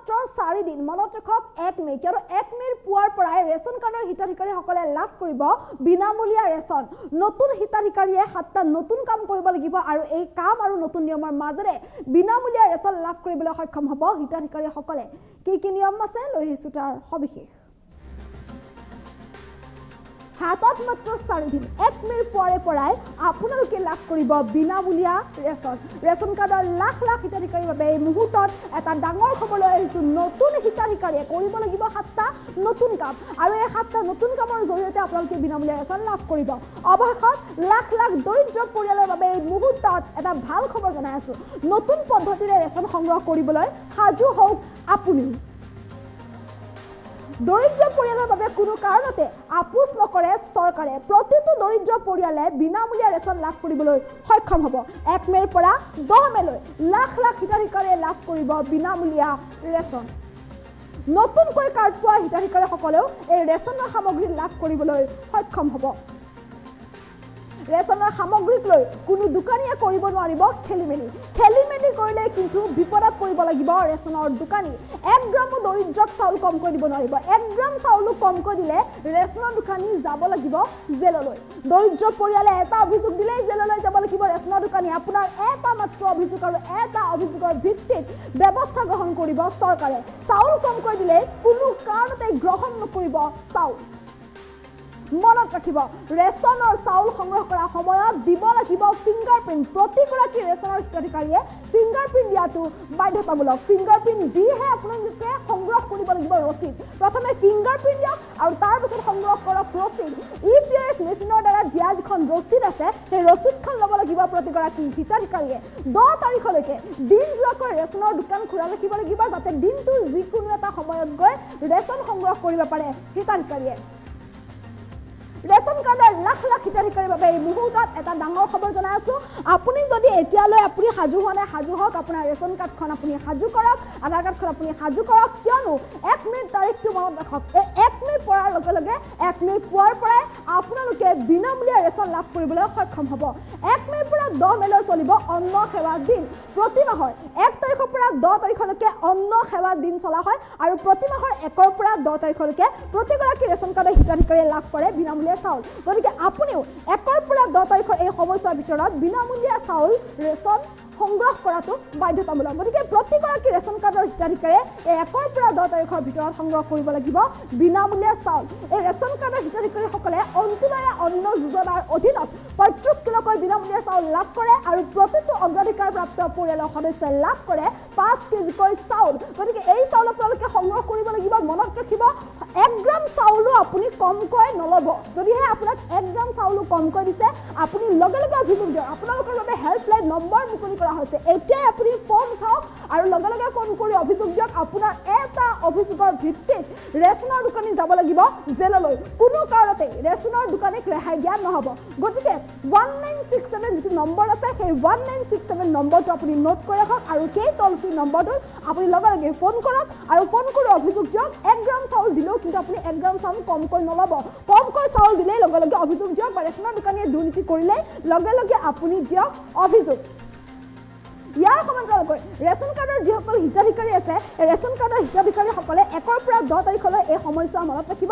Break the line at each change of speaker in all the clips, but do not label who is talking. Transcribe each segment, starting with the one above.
মাত্ৰ 4 দিন মনত ৰাখক 1 মে কিয়নো 1 মেৰ পুৱাৰ পৰাই ৰেচন কাৰ্ডৰ হিতাধিকাৰীসকলে লাভ কৰিব বিনামূলীয়া ৰেচন নতুন হিতাধিকাৰীয়ে 7টা নতুন কাম কৰিব লাগিব আৰু এই কাম আৰু নতুন নিয়মৰ মাজেৰে বিনামূলীয়া ৰেচন লাভ কৰিবলৈ সক্ষম হ'ব হিতাধিকাৰীসকলে কি নিয়ম আছে লৈ আহিছো তাৰ সবিশেষ হাতত মাত্ৰ 4 দিন 1 মেৰ পুৱাৰে পৰাই আপোনালোকে লাভ কৰিব বিনামূলীয়া ৰেচন কাৰ্ডৰ লাখ লাখ হিতাধিকাৰীৰ বাবে এই মুহূৰ্তত এটা ডাঙৰ খবৰ লৈ আহিছো নতুন হিতাধিকাৰীয়ে কৰিব লাগিব 7টা নতুন কাম আৰু এই 7টা নতুন কামৰ জৰিয়তে আপোনালোকে বিনামূলীয়া ৰেচন লাভ কৰিব অৱশেষত লাখ লাখ দৰিদ্ৰ পৰিয়ালৰ বাবে এই মুহূৰ্তত এটা ভাল খবৰ জনাই আছো নতুন পদ্ধতিৰে ৰেচন সংগ্ৰহ কৰিবলৈ সাজু হওক আপুনি দৰিদ্ৰ পৰিয়ালৰ বাবে কোনো কাৰণতে আপোচ নকৰে চৰকাৰে প্ৰতিটো দৰিদ্ৰ পৰিয়ালে বিনামূলীয়া ৰেচন লাভ কৰিবলৈ সক্ষম হ'ব 1 মেৰ পৰা 10 মেলৈ লাখ লাখ হিতাধিকাৰীয়ে লাভ কৰিব বিনামূলীয়া ৰেচন নতুনকৈ কাৰ্ড পোৱা হিতাধিকাৰীসকলেও এই ৰেচনৰ সামগ্ৰী লাভ কৰিবলৈ সক্ষম হ'ব ৰেচনৰ সামগ্ৰীক লৈ কোনো দোকানীয়ে কৰিব নোৱাৰিব খেলিমেলি কৰিলে কিন্তু বিপদত পৰিব লাগিব ৰেচনৰ দোকানী 1 গ্ৰামো দৰিদ্ৰক চাউল কমকৈ দিব নোৱাৰিব 1 গ্ৰাম চাউল কমকৈ দিলে ৰেচনৰ দোকানী যাব লাগিব জেললৈ দৰিদ্ৰ পৰিয়ালে এটা অভিযোগ দিলেই জেললৈ যাব লাগিব ৰেচনৰ দোকানী আপোনাৰ এটা মাত্ৰ অভিযোগ আৰু এটা অভিযোগৰ ভিত্তিত ব্যৱস্থা গ্ৰহণ কৰিব চৰকাৰে চাউল কমকৈ দিলে কোনো কাৰণতে গ্ৰহণ নকৰিব চাউল মনত ৰাখিব ৰেচনৰ চাউল সংগ্ৰহ কৰা সময়ত দিব লাগিব ফিংগাৰপ্ৰিণ্ট প্ৰতিগৰাকী ৰেচনৰ হিতাধিকাৰীয়ে ফিংগাৰপ্ৰিণ্ট দিয়াটো বাধ্যতামূলক ফিংগাৰপ্ৰিণ্ট দিহে আপোনালোকে সংগ্ৰহ কৰিব লাগিব ৰচিদ প্ৰথমে ফিংগাৰপ্ৰিণ্ট দিয়ক আৰু তাৰ পিছত সংগ্ৰহ কৰক ৰচিদ ইপিএছ মেচিনৰ দ্বাৰা দিয়া যিখন ৰচিদ আছে সেই ৰচিদখন ল'ব লাগিব প্ৰতিগৰাকী হিতাধিকাৰীয়ে 10 তাৰিখলৈকে দিন যোৱাকৈ ৰেচনৰ দোকান খোলা ৰাখিব লাগিব যাতে দিনটোৰ যিকোনো এটা সময়ত গৈ ৰেচন সংগ্ৰহ কৰিব পাৰে হিতাধিকাৰীয়ে ৰেচন কাৰ্ডৰ লাখ লাখ হিতাধিকাৰীৰ বাবে এই মুহূৰ্তত এটা ডাঙৰ খবৰ জনাই আছো আপুনি যদি এতিয়ালৈ আপুনি সাজু হোৱা নাই সাজু হওক আপোনাৰ ৰেচন কাৰ্ডখন আপুনি সাজু কৰক আধাৰ কাৰ্ডখন আপুনি সাজু কৰক কিয়নো 1 মে তাৰিখটো মনত ৰাখক এই 1 মে পৰাৰ লগে লগে 1 মে পুৱাৰ পৰাই আপোনালোকে বিনামূলীয়া ৰেচন লাভ কৰিবলৈ সক্ষম হ'ব 1 মেৰ পৰা 10 মেলৈ চলিব অন্ন সেৱা দিন প্ৰতি মাহৰ 1 তাৰিখৰ পৰা 10 তাৰিখলৈকে অন্ন সেৱা দিন চলা হয় আৰু প্ৰতি মাহৰ 1ৰ পৰা 10 তাৰিখলৈকে প্ৰতিগৰাকী ৰেচন কাৰ্ডৰ হিতাধিকাৰীয়ে লাভ কৰে বিনামূলীয়া চাউল গতিকে আপুনিও 1ৰ পৰা 10 তাৰিখৰ এই সময়ছোৱাৰ ভিতৰত বিনামূলীয়া চাউল ৰেচন সংগ্ৰহ কৰাটো বাধ্যতামূলক গতিকে প্ৰতিগৰাকী ৰেচন কাৰ্ডৰ হিতাধিকাৰীয়ে এই 1ৰ পৰা 10 তাৰিখৰ ভিতৰত সংগ্ৰহ কৰিব লাগিব বিনামূলীয়া চাউল এই ৰেচন কাৰ্ডৰ হিতাধিকাৰীসকলে অন্ত্যোদয় অন্ন যোজনাৰ অধীনত 35 কিলোকৈ বিনামূলীয়া চাউল লাভ কৰে আৰু প্ৰতিটো অগ্ৰাধিকাৰপ্ৰাপ্ত পৰিয়ালৰ সদস্যই লাভ কৰে 5 কেজিকৈ চাউল গতিকে এই চাউল আপোনালোকে সংগ্ৰহ কৰিব লাগিব মনত ৰাখিব 1 গ্ৰাম চাউলো আপুনি কমকৈ নল'ব যদিহে আপোনাক 1 গ্ৰাম চাউলো কমকৈ দিছে আপুনি লগে লগে অভিযোগ দিয়ক আপোনালোকৰ বাবে হেল্পলাইন নম্বৰ মুকলি কৰা হৈছে এতিয়াই আপুনি ফোন উঠাওক আৰু লগে লগে ফোন কৰি অভিযোগ দিয়ক আপোনাৰ এটা অভিযোগৰ ভিত্তিত ৰেচনৰ দোকানী যাব লাগিব জেললৈ কোনো কাৰণতে ৰেচনৰ দোকানীক ৰেহাই দিয়া নহ'ব গতিকে 1967 যিটো নম্বৰ আছে সেই 1967 নম্বৰটো আপুনি নোট কৰি ৰাখক আৰু সেই টল ফ্ৰী নম্বৰটোত আপুনি লগে লগে ফোন কৰক আৰু ফোন কৰি অভিযোগ দিয়ক 1 গ্ৰাম চাউল দিলেও কিন্তু আপুনি 1 গ্ৰাম চাউল কমকৈ নল'ব কমকৈ চাউল দিলেই লগে লগে অভিযোগ দিয়ক বা ৰেচনৰ দোকানীয়ে দুৰ্নীতি কৰিলে লগে লগে আপুনি দিয়ক অভিযোগ ইয়াৰ সমান্তৰালকৈ ৰেচন কাৰ্ডৰ যিসকল হিতাধিকাৰী আছে ৰেচন কাৰ্ডৰ হিতাধিকাৰীসকলে 1ৰ পৰা 10 তাৰিখলৈ এই সময়ছোৱা মনত ৰাখিব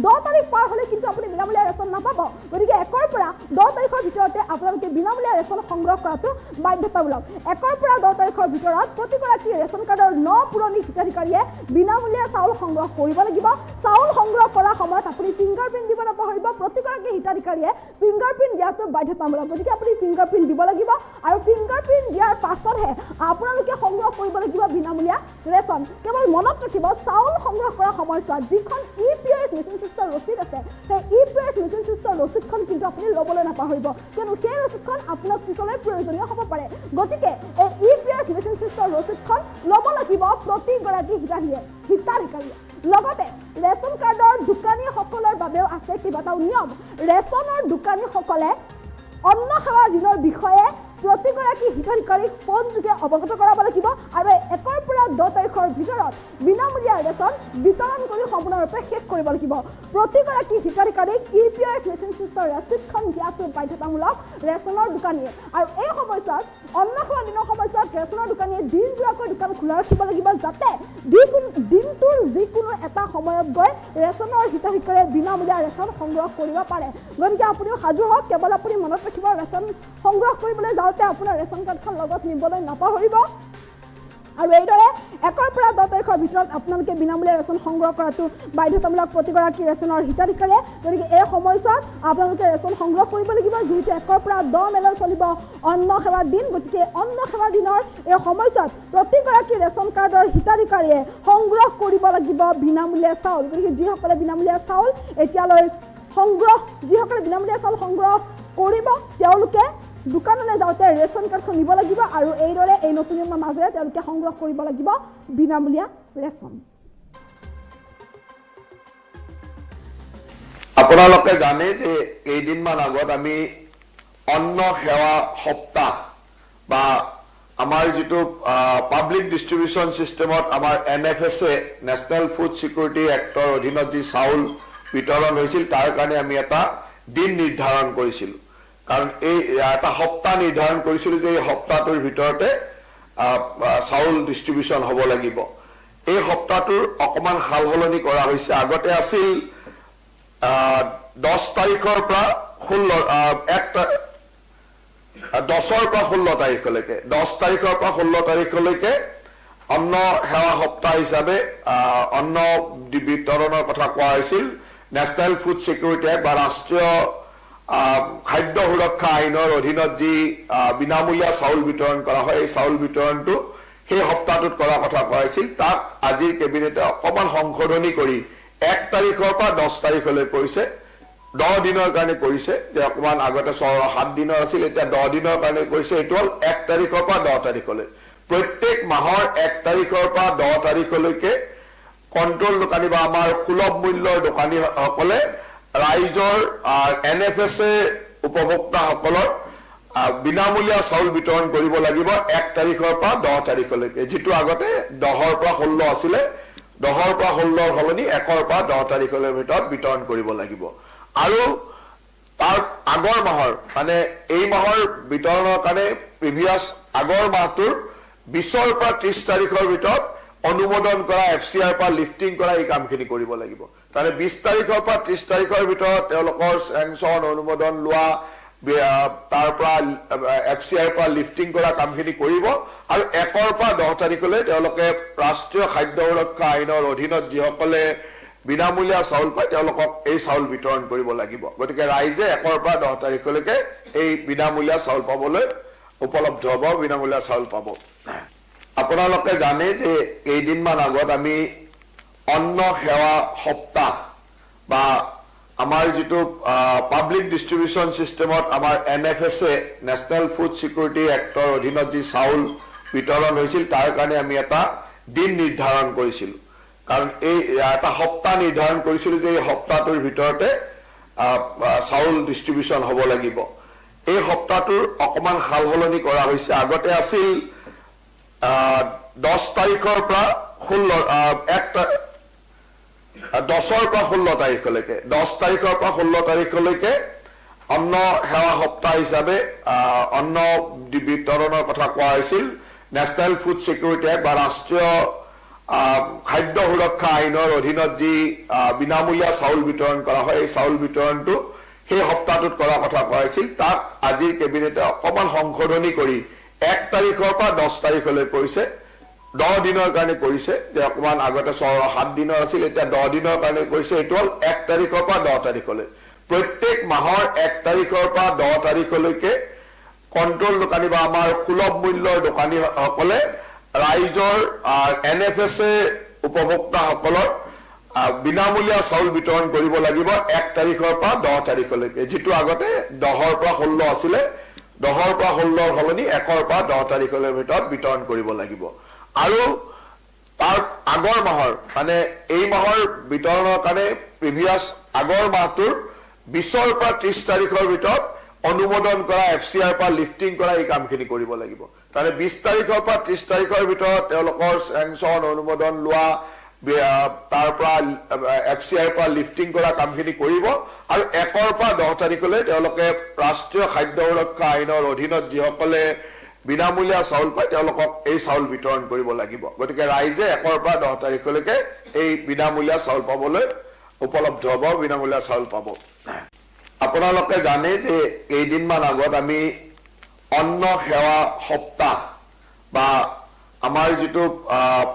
10 তাৰিখ পাৰ হ'লে কিন্তু আপুনি বিনামূলীয়া ৰেচন নাপাব গতিকে 1ৰ পৰা 10 তাৰিখৰ ভিতৰতে আপোনালোকে বিনামূলীয়া ৰেচন সংগ্ৰহ কৰাটো বাধ্যতামূলক 1ৰ পৰা 10 তাৰিখৰ ভিতৰত প্ৰতিগৰাকী ৰেচন কাৰ্ডৰ 9 পুৰণি হিতাধিকাৰীয়ে বিনামূলীয়া চাউল সংগ্ৰহ কৰিব লাগিব চাউল সংগ্ৰহ কৰাৰ সময়ত আপুনি ফিংগাৰপ্ৰিণ্ট দিব নাপাহৰিব প্ৰতিগৰাকী হিতাধিকাৰীয়ে ফিংগাৰপ্ৰিণ্ট দিয়াটো বাধ্যতামূলক গতিকে আপুনি ফিংগাৰপ্ৰিণ্ট দিব লাগিব আৰু ফিংগাৰপ্ৰিণ্ট দিয়াৰ পাছতহে আপোনালোকে সংগ্ৰহ কৰিব লাগিব বিনামূলীয়া ৰেচন কেৱল মনত ৰাখিব চাউল সংগ্ৰহ কৰাৰ সময়ছোৱাত যিখন ইপিএছ মেচিন চিষ্টেমৰ ৰচিদ আছে সেই ইপিএছ মেচিন চিষ্টেমৰ ৰচিদখন কিন্তু আপুনি ল'বলৈ নাপাহৰিব কিয়নো সেই ৰচিদখন আপোনাক পিছলৈ প্ৰয়োজনীয় হ'ব পাৰে গতিকে এই ইপিএছ মেচিন চিষ্টেমৰ ৰচিদখন ল'ব লাগিব প্ৰতিগৰাকী হিতাধিকাৰীয়ে লগতে ৰেচন কাৰ্ডৰ দোকানীসকলৰ বাবেও আছে কেইবাটাও নিয়ম ৰেচনৰ দোকানীসকলে অন্ন সেৱা দিনৰ বিষয়ে প্ৰতিগৰাকী হিতাধিকাৰীক ফোন যোগে অৱগত কৰাব লাগিব আৰু 1ৰ পৰা 10 তাৰিখৰ ভিতৰত বিনামূলীয়া বিনামূলীয়া ৰেচন বিতৰণ কৰি সম্পূৰ্ণৰূপে শেষ কৰিব লাগিব প্ৰতিগৰাকী হিতাধিকাৰীক EPS মেচিন চিষ্টৰ ৰচিদখন দিয়াটো বাধ্যতামূলক ৰেচনৰ দোকানীয়ে আৰু এই সময়ছোৱাত অন্ন খোৱা দিনৰ সময়ছোৱাত ৰেচনৰ দোকানীয়ে দিনজোৰাকৈ দোকান খোলা ৰাখিব লাগিব যাতে দিনটোৰ যিকোনো এটা সময়ত গৈ ৰেচনৰ হিতাধিকাৰীয়ে বিনামূলীয়া ৰেচন সংগ্ৰহ কৰিব পাৰে গতিকে আপুনিও সাজু হওক কেৱল আপুনি মনত ৰাখিব ৰেচন সংগ্ৰহ কৰিবলৈ যাওঁতে আপোনাৰ ৰেচন কাৰ্ডখন লগত নিবলৈ নাপাহৰিব আৰু এইদৰে 1 পৰা 10 তাৰিখৰ ভিতৰত আপোনালোকে বিনামূলীয়া ৰেচন সংগ্ৰহ কৰাটো বাধ্যতামূলক প্ৰতিগৰাকী ৰেচনৰ হিতাধিকাৰীয়ে গতিকে এই সময়ছোৱাত আপোনালোকে ৰেচন সংগ্ৰহ কৰিব লাগিব যিহেতু 1 পৰা 10 মেলৈ চলিব অন্ন সেৱা দিন গতিকে অন্ন সেৱা দিনৰ এই সময়ছোৱাত প্ৰতিগৰাকী ৰেচন কাৰ্ডৰ হিতাধিকাৰীয়ে সংগ্ৰহ কৰিব লাগিব বিনামূলীয়া চাউল গতিকে যিসকলে বিনামূলীয়া চাউল এতিয়ালৈ যিসকলে বিনামূলীয়া চাউল সংগ্ৰহ কৰিব তেওঁলোকে দোকানলৈ যাওঁতে ৰেচন কাৰ্ডখন নিব লাগিব আৰু এইদৰে এই নতুন নিয়মৰ মাজেৰে তেওঁলোকে সংগ্ৰহ কৰিব লাগিব বিনামূলীয়া ৰেচন
আপোনালোকে জানে যে কেইদিনমান আগত আমি অন্ন সেৱা সপ্তাহ বা আমাৰ যিটো পাব্লিক ডিষ্ট্ৰিবিউচন সিস্টেমত আমাৰ NFSA national food security actor অধীনত যি চাউল বিতৰণ হৈছিল তাৰ কাৰণে আমি এটা দিন নিৰ্ধাৰণ কৰিছিল কাৰণ এই এটা সপ্তাহ নিৰ্ধাৰণ কৰিছিল যে এই সপ্তাহটোৰ ভিতৰতে চাউল ডিস্ট্ৰিবিউচন হ'ব লাগিব এই সপ্তাহটোৰ অকমান হালহলনি কৰা হৈছে আগতে আছিল 10 তাৰিখৰ পৰা 10ৰ পৰা 16 তাৰিখলৈকে 10 তাৰিখৰ পৰা 16 তাৰিখলৈকে অন্ন সেৱা সপ্তাহ হিচাপে অন্ন বিতৰণৰ কথা কোৱা হৈছিল নেশ্যনেল ফুড সিকিউৰিটি এক্ট বা ৰাষ্ট্ৰীয় খাদ্য সুৰক্ষা আইনৰ অধীনত যি বিনামূলীয়া চাউল বিতৰণ কৰা হয় এই চাউল বিতৰণটো সেই সপ্তাহটোত কৰা কথা কোৱা হৈছিল তাক আজিৰ কেবিনেটে অকমান সংশোধনী কৰি 1 তাৰিখৰ পৰা 10 তাৰিখলৈ কৰিছে 10 দিনৰ কাৰণে কৰিছে যে অকমান আগতে 7 দিনৰ আছিল এতিয়া 10 দিনৰ কাৰণে কৰিছে এটো 1 তাৰিখৰ পৰা 10 তাৰিখলৈ প্ৰত্যেক মাহৰ 1 তাৰিখৰ পৰা 10 তাৰিখলৈকে কন্ট্ৰোল দোকানী বা আমাৰ সুলভ মূল্যৰ দোকানীসকলে ৰাইজৰ NFSA উপভোক্তাসকলৰ বিনামূলীয়া চাউল বিতৰণ কৰিব লাগিব 1 তাৰিখৰ পৰা 10 তাৰিখলৈকে যেটো আগতে 10ৰ পৰা 16 আছিল 10ৰ পৰা 16 হলনি 1ৰ পৰা 10 তাৰিখলৈ ভিতৰত বিতৰণ কৰিব লাগিব আৰু তাৰ আগৰ মাহৰ মানে এই মাহৰ বিতৰণৰ কাৰণে প্ৰিভিয়াস আগৰ মাহটোৰ 20ৰ পৰা 30 তাৰিখৰ ভিতৰত অনুমোদন কৰা FCR পৰা লিফটিং কৰা এই কামখিনি কৰিব লাগিব তাৰে 20 তাৰিখৰ পৰা 30 তাৰিখৰ ভিতৰত তেওঁলোকৰ স্যাংচন অনুমোদন লোৱা তাৰ পৰা FCR পৰা লিফটিং কৰা কামখিনি কৰিব আৰু 1ৰ পৰা 10 তাৰিখলৈ তেওঁলোকে ৰাষ্ট্ৰীয় খাদ্য সুৰক্ষা আইনৰ অধীনত যিসকলে বিনামূলীয়া চাউল পায় তেওঁলোকক এই চাউল বিতৰণ কৰিব লাগিব গতিকে ৰাইজে 1ৰ পৰা 10 তাৰিখলৈকে এই বিনামূলীয়া চাউল পাবলৈ উপলব্ধ হ'ব বিনামূলীয়া চাউল পাব আপোনালোকে জানে যে কেইদিনমান আগত আমি অন্ন সেৱা সপ্তাহ বা আমাৰ যিটো পাব্লিক ডিস্ট্ৰিবিউচন সিস্টেমত আমাৰ NFSA national food security actor অধীনত যি চাউল বিতৰণ হৈছিল তাৰ কাৰণে আমি এটা দিন নিৰ্ধাৰণ কৰিছিল কাৰণ এই এটা সপ্তাহ নিৰ্ধাৰণ কৰিছিল যে এই সপ্তাহটোৰ ভিতৰতে চাউল ডিস্ট্ৰিবিউচন হ'ব লাগিব এই সপ্তাহটোৰ অকমান হালহলনি কৰা হৈছে আগতে আছিল 10 তাৰিখৰ পৰা 10ৰ পৰা 16 তাৰিখলৈকে 10 তাৰিখৰ পৰা 16 তাৰিখলৈকে অন্ন সেৱা সপ্তাহ হিচাপে অন্ন বিতৰণৰ কথা কোৱা হৈছিল নেশ্যনেল ফুড সিকিউৰিটি এক্ট বা ৰাষ্ট্ৰীয় খাদ্য সুৰক্ষা আইনৰ অধীনত যি বিনামূলীয়া চাউল বিতৰণ কৰা হয় এই চাউল বিতৰণটো সেই সপ্তাহটোত কৰা কথা কোৱা হৈছিল তাক আজিৰ কেবিনেটে অকমান সংশোধনী কৰি 1 তাৰিখৰ পৰা 10 তাৰিখলৈ কৰিছে 10 দিনৰ কাৰণে কৰিছে যে অকমান আগতে 7 দিনৰ আছিল এতিয়া 10 দিনৰ কাৰণে কৰিছে এটো 1 তাৰিখৰ পৰা 10 তাৰিখলৈ প্ৰত্যেক মাহৰ 1 তাৰিখৰ পৰা 10 তাৰিখলৈকে কন্ট্ৰোল দোকানী বা আমাৰ সুলভ মূল্যৰ দোকানীসকলে ৰাইজৰ NFSA উপভোক্তাসকলৰ বিনামূলীয়া চাউল বিতৰণ কৰিব লাগিব 1 তাৰিখৰ পৰা 10 তাৰিখলৈকে যেটো আগতে 10ৰ পৰা 16 আছিল 10ৰ পৰা 16 হলনি 1ৰ পৰা 10 তাৰিখলৈ ভিতৰত বিতৰণ কৰিব লাগিব আৰু তাৰ আগৰ মাহৰ মানে এই মাহৰ বিতৰণৰ কাৰণে প্ৰিভিয়াস আগৰ মাহটোৰ 20ৰ পৰা 30 তাৰিখৰ ভিতৰত অনুমোদন কৰা FCR পৰা লিফটিং কৰা এই কামখিনি কৰিব লাগিব তাৰে 20 তাৰিখৰ পৰা 30 তাৰিখৰ ভিতৰত তেওঁলোকৰ স্যাংচন অনুমোদন লোৱা তাৰ পৰা FCIৰ পৰা লিফটিং কৰা কামখিনি কৰিব আৰু 1ৰ পৰা 10 তাৰিখলৈ তেওঁলোকে ৰাষ্ট্ৰীয় খাদ্য সুৰক্ষা আইনৰ অধীনত যিসকলে বিনামূলীয়া চাউল পায় তেওঁলোকক এই চাউল বিতৰণ কৰিব লাগিব গতিকে ৰাইজে 1ৰ পৰা 10 তাৰিখলৈকে এই বিনামূলীয়া চাউল পাবলৈ উপলব্ধ হ'ব বিনামূলীয়া চাউল পাব আপোনালোকে জানে যে কেইদিনমান আগত আমি অন্ন সেৱা সপ্তাহ বা আমাৰ যেটো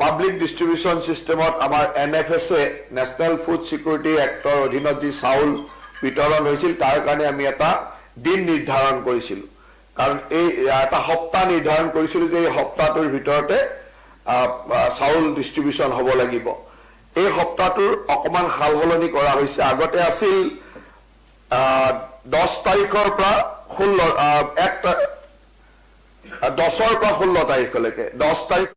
পাব্লিক ডিস্ট্ৰিবিউশন সিস্টেমত আমাৰ NFSA national food security actor অধীনত যি চাউল বিতৰণ হৈছিল তাৰ কাৰণে আমি এটা দিন নিৰ্ধাৰণ কৰিছিল কাৰণ এই এটা সপ্তাহ নিৰ্ধাৰণ কৰিছিল যে এই সপ্তাহটোৰ ভিতৰতে চাউল ডিস্ট্ৰিবিউশন হ'ব লাগিব এই সপ্তাহটোৰ অকমান হালহলনি কৰা হৈছে আগতে আছিল 10 তাৰিখৰ পৰা 10ৰ পৰা 16 তাৰিখলৈকে 10 তাৰিখ